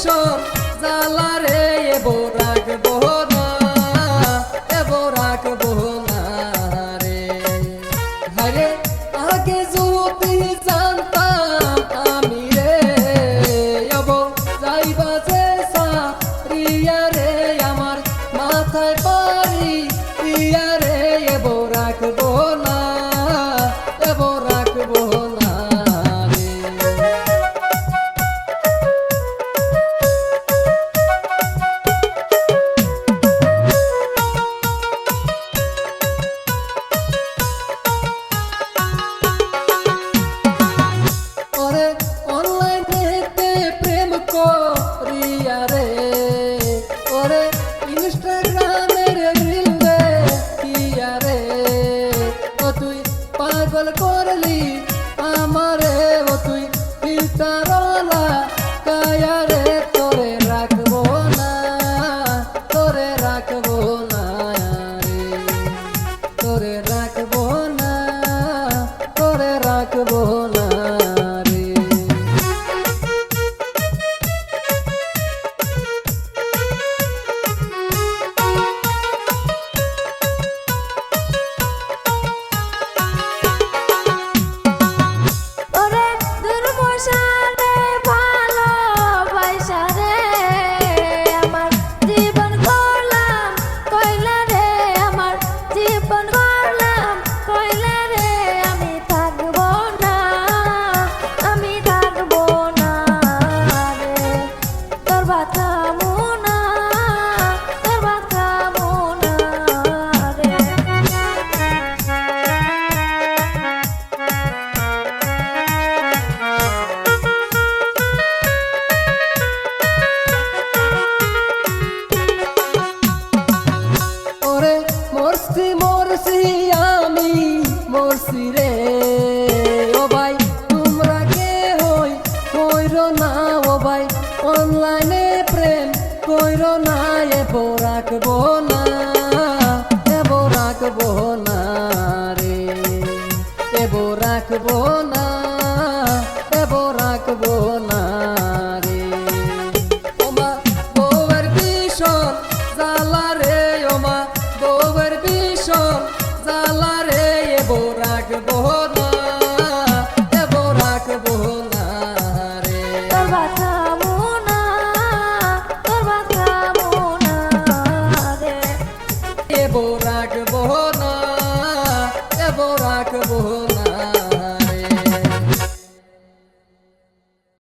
ভীষণ জ্বালা রে এবো রাখবো না, এবো রাখবো না রে। আরে আগে যদি জানতাম আমি রে এবো যাইবা যে সারিয়া রে আমার মাথায় পারি ইয়া রে এবো রাখবো না, এবো রাখবো না রে। ওরে অনলাইনেতে প্রেম করিয়া রে, ওরে ইনস্টাগ্রামের রিল দেখিয়া রে, ও তুই পাগল করলি আমারে, ও তুই ফিল্টারওয়ালা কায়া রে, তোরে রাখবো না, তোরে রাখবো না রে, তোরে রাখবো না, তোরে রাখবো না রে। ওরে দুর্মশা রে ভালোবাসা রে আমার জীবন করলাম কইলা রে, আমার জীবন করলাম কইলা রে, আমি থাকবো না, আমি থাকবো না রে, তোর বাতা মুনা, তোর বাতা মুনা রে। ওরে মরছি মরছি আমি মরছি রে, ও ভাই তোমরা কে হই কইরো না, ও ভাই অনলাইনে প্রেম কইরো না, এবো রাখবো না, এবো রাখবো না রে, এবো রাখবো না, এবো রাখবো না রে। ওমা বউয়ের ভীষণ জ্বালা রে, ওমা বউয়ের ভীষণ জ্বালা রে, এবো রাখবো না, এবো রাখবো না রে। তোর বাতা মুনা, তোর বাতা মুনা রে। এবো রাখবো না, এবো রাখবো না।